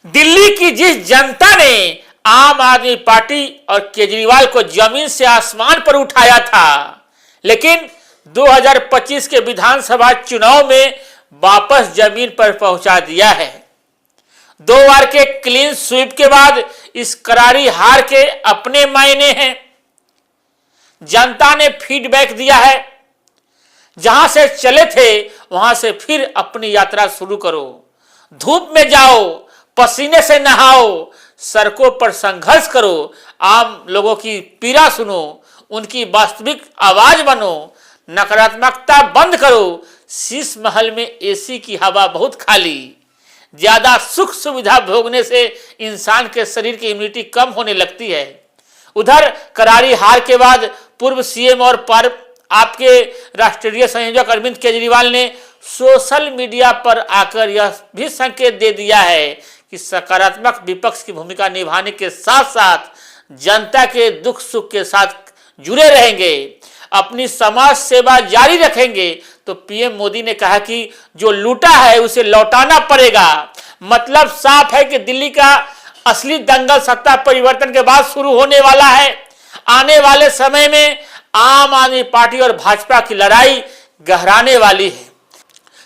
दिल्ली की जिस जनता ने आम आदमी पार्टी और केजरीवाल को जमीन से आसमान पर उठाया था, लेकिन 2025 के विधानसभा चुनाव में वापस जमीन पर पहुंचा दिया है। 2 बार के क्लीन स्वीप के बाद इस करारी हार के अपने मायने हैं। जनता ने फीडबैक दिया है, जहां से चले थे वहां से फिर अपनी यात्रा शुरू करो, धूप में जाओ, पसीने से नहाओ, सड़कों पर संघर्ष करो, आम लोगों की पीड़ा सुनो, उनकी वास्तविक आवाज बनो, नकारात्मकता बंद करो। शीश महल में एसी की हवा बहुत खाली, ज्यादा सुख सुविधा भोगने से इंसान के शरीर की इम्यूनिटी कम होने लगती है। उधर करारी हार के बाद पूर्व सीएम और आपके राष्ट्रीय संयोजक अरविंद केजरीवाल ने सोशल मीडिया पर आकर यह भी संकेत दे दिया है कि सकारात्मक विपक्ष की भूमिका निभाने के साथ साथ जनता के दुख सुख के साथ जुड़े रहेंगे, अपनी समाज सेवा जारी रखेंगे। तो पीएम मोदी ने कहा कि जो लूटा है उसे लौटाना पड़ेगा। मतलब साफ है कि दिल्ली का असली दंगल सत्ता परिवर्तन के बाद शुरू होने वाला है। आने वाले समय में आम आदमी पार्टी और भाजपा की लड़ाई गहराने वाली है।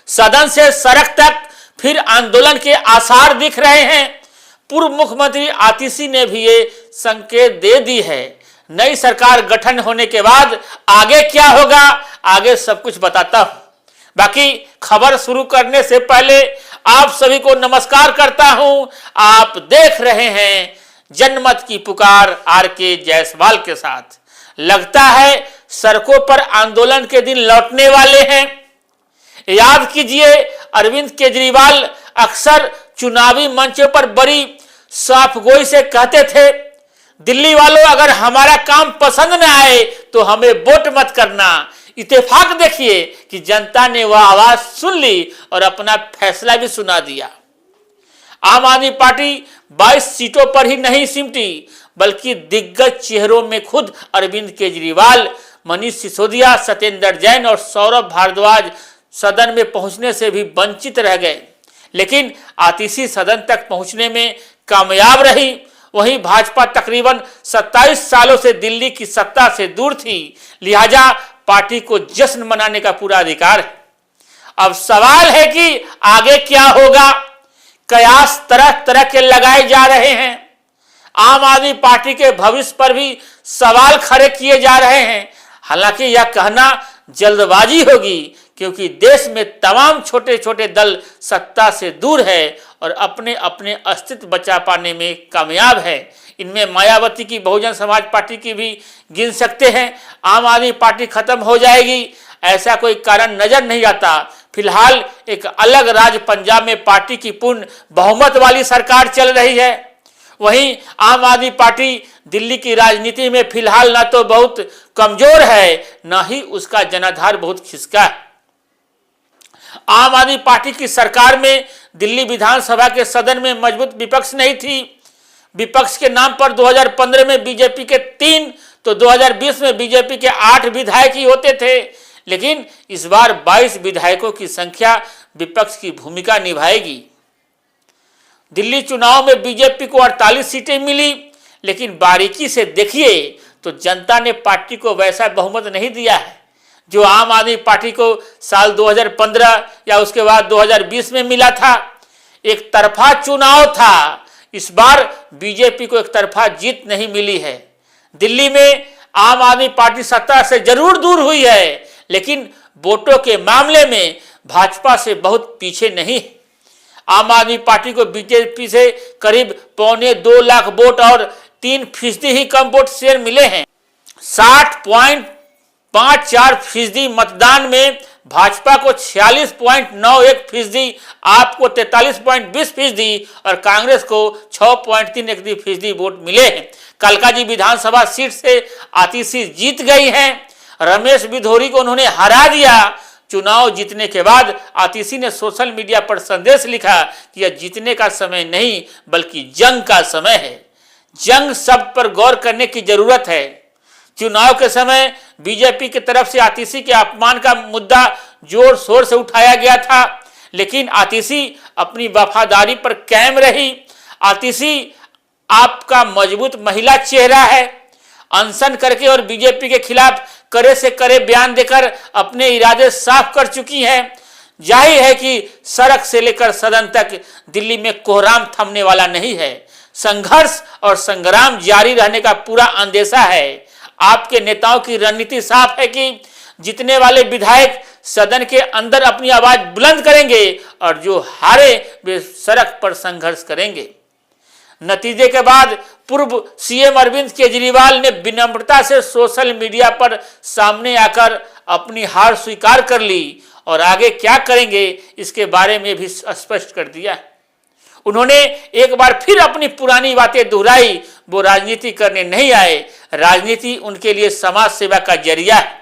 सदन से सड़क तक फिर आंदोलन के आसार दिख रहे हैं। पूर्व मुख्यमंत्री आतिशी ने भी ये संकेत दे दी है। नई सरकार गठन होने के बाद आगे क्या होगा, आगे सब कुछ बताता हूं। बाकी खबर शुरू करने से पहले आप सभी को नमस्कार करता हूं। आप देख रहे हैं जनमत की पुकार आरके जायसवाल के साथ। लगता है सड़कों पर आंदोलन के दिन लौटने वाले हैं। याद कीजिए, अरविंद केजरीवाल अक्सर चुनावी मंचों पर बड़ी साफगोई से कहते थे, दिल्ली वालों अगर हमारा काम पसंद न आए तो हमें वोट मत करना। इत्तेफाक देखिए कि जनता ने वह आवाज सुन ली और अपना फैसला भी सुना दिया। आम आदमी पार्टी 22 सीटों पर ही नहीं सिमटी, बल्कि दिग्गज चेहरों में खुद अरविंद केजरीवाल, मनीष सिसोदिया, सत्येंद्र जैन और सौरभ भारद्वाज सदन में पहुंचने से भी वंचित रह गए। लेकिन आतिशी सदन तक पहुंचने में कामयाब रही। वहीं भाजपा तकरीबन 27 सालों से दिल्ली की सत्ता से दूर थी, लिहाजा पार्टी को जश्न मनाने का पूरा अधिकार है। अब सवाल है कि आगे क्या होगा। कयास तरह तरह के लगाए जा रहे हैं। आम आदमी पार्टी के भविष्य पर भी सवाल खड़े किए जा रहे हैं। हालांकि यह कहना जल्दबाजी होगी, क्योंकि देश में तमाम छोटे छोटे दल सत्ता से दूर है और अपने अपने अस्तित्व बचा पाने में कामयाब है। इनमें मायावती की बहुजन समाज पार्टी की भी गिन सकते हैं। आम आदमी पार्टी खत्म हो जाएगी ऐसा कोई कारण नजर नहीं आता। फिलहाल एक अलग राज्य पंजाब में पार्टी की पूर्ण बहुमत वाली सरकार चल रही है। वहीं आम आदमी पार्टी दिल्ली की राजनीति में फिलहाल ना तो बहुत कमजोर है, ना ही उसका जनाधार बहुत खिसका है। आम आदमी पार्टी की सरकार में दिल्ली विधानसभा के सदन में मजबूत विपक्ष नहीं थी। विपक्ष के नाम पर 2015 में बीजेपी के 3 तो 2020 में बीजेपी के 8 विधायक ही होते थे। लेकिन इस बार 22 विधायकों की संख्या विपक्ष की भूमिका निभाएगी। दिल्ली चुनाव में बीजेपी को 48 सीटें मिली, लेकिन बारीकी से देखिए तो जनता ने पार्टी को वैसा बहुमत नहीं दिया है जो आम आदमी पार्टी को साल 2015 या उसके बाद 2020 में मिला था। एक तरफा चुनाव था। इस बार बीजेपी को एक तरफा जीत नहीं मिली है। दिल्ली में आम आदमी पार्टी सत्ता से जरूर दूर हुई है, लेकिन वोटों के मामले में भाजपा से बहुत पीछे नहीं है। आम आदमी पार्टी को बीजेपी से करीब 2.25 लाख वोट और 3% ही कम वोट शेयर मिले हैं। 60.54% मतदान में भाजपा को 46.91%, आपको 43.20% और कांग्रेस को 6.31% वोट मिले हैं। कालकाजी विधानसभा सीट से आतिशी जीत गई हैं। रमेश बिधोरी को उन्होंने हरा दिया। चुनाव जीतने के बाद आतिशी ने सोशल मीडिया पर संदेश लिखा कि यह जीतने का समय नहीं बल्कि जंग का समय है। जंग शब्द पर गौर करने की जरूरत है। चुनाव के समय बीजेपी की तरफ से आतिशी के अपमान का मुद्दा जोर शोर से उठाया गया था, लेकिन आतिशी अपनी वफादारी पर कायम रही। आतिशी आपका मजबूत महिला चेहरा है। अनशन करके और बीजेपी के खिलाफ करे से करे बयान देकर अपने इरादे साफ कर चुकी हैं। जाहिर है कि सड़क से लेकर सदन तक दिल्ली में कोहराम थमने वाला नहीं है। संघर्ष और संग्राम जारी रहने का पूरा अंदेशा है। आपके नेताओं की रणनीति साफ है कि जीतने वाले विधायक सदन के अंदर अपनी आवाज बुलंद करेंगे और जो हारे वे सड़क पर संघर्ष करेंगे। नतीजे के बाद पूर्व सीएम अरविंद केजरीवाल ने विनम्रता से सोशल मीडिया पर सामने आकर अपनी हार स्वीकार कर ली और आगे क्या करेंगे इसके बारे में भी स्पष्ट कर दिया। उन्होंने एक बार फिर अपनी पुरानी बातें दोहराई। वो राजनीति करने नहीं आए, राजनीति उनके लिए समाज सेवा का जरिया है।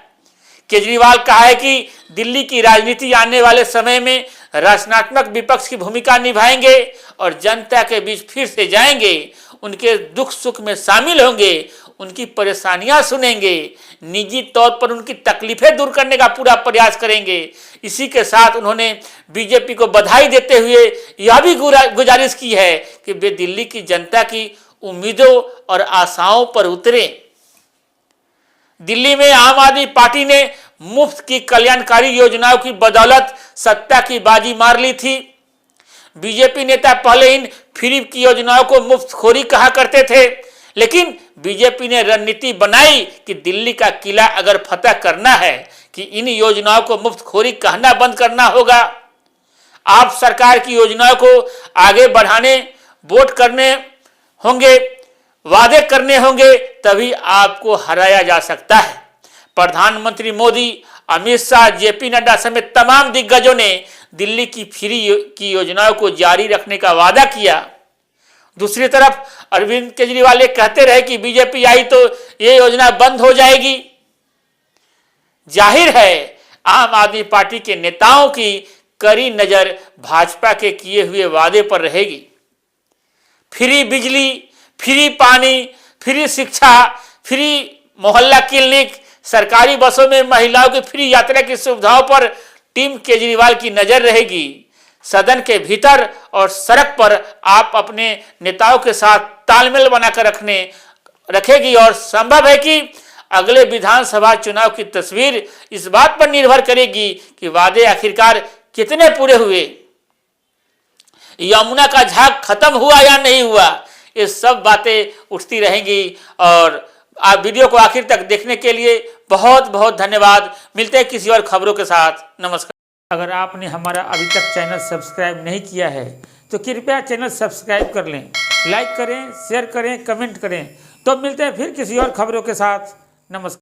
केजरीवाल कहा है कि दिल्ली की राजनीति आने वाले समय में रचनात्मक विपक्ष की भूमिका निभाएंगे और जनता के बीच फिर से जाएंगे, उनके दुख सुख में शामिल होंगे, उनकी परेशानियां सुनेंगे, निजी तौर पर उनकी तकलीफें दूर करने का पूरा प्रयास करेंगे। इसी के साथ उन्होंने बीजेपी को बधाई देते हुए यह भी गुजारिश की है कि वे दिल्ली की जनता की उम्मीदों और आशाओं पर उतरे। दिल्ली में आम आदमी पार्टी ने मुफ्त की कल्याणकारी योजनाओं की बदौलत सत्ता की बाजी मार ली थी। बीजेपी नेता पहले इन फ्री की योजनाओं को मुफ्तखोरी कहा करते थे, लेकिन बीजेपी ने रणनीति बनाई कि दिल्ली का किला अगर फतह करना है कि इन योजनाओं को मुफ्तखोरी कहना बंद करना होगा। आप सरकार की योजनाओं को आगे बढ़ाने, वोट करने होंगे, वादे करने होंगे, तभी आपको हराया जा सकता है। प्रधानमंत्री मोदी, अमित शाह, जेपी नड्डा समेत तमाम दिग्गजों ने दिल्ली की फ्री की योजनाओं को जारी रखने का वादा किया। दूसरी तरफ अरविंद केजरीवाल ये कहते रहे कि बीजेपी आई तो ये योजना बंद हो जाएगी। जाहिर है आम आदमी पार्टी के नेताओं की कड़ी नजर भाजपा के किए हुए वादे पर रहेगी। फ्री बिजली, फ्री पानी, फ्री शिक्षा, फ्री मोहल्ला क्लिनिक, सरकारी बसों में महिलाओं की फ्री यात्रा की सुविधाओं पर टीम केजरीवाल की नजर रहेगी। सदन के भीतर और सड़क पर आप अपने नेताओं के साथ तालमेल बनाकर रखेगी और संभव है कि अगले विधानसभा चुनाव की तस्वीर इस बात पर निर्भर करेगी कि वादे आखिरकार कितने पूरे हुए। यमुना का झाग खत्म हुआ या नहीं हुआ, ये सब बातें उठती रहेंगी। और आप वीडियो को आखिर तक देखने के लिए बहुत बहुत धन्यवाद। मिलते हैं किसी और खबरों के साथ। नमस्कार। अगर आपने हमारा अभी तक चैनल सब्सक्राइब नहीं किया है तो कृपया चैनल सब्सक्राइब कर लें, लाइक करें, शेयर करें, कमेंट करें। तो मिलते हैं फिर किसी और खबरों के साथ। नमस्कार।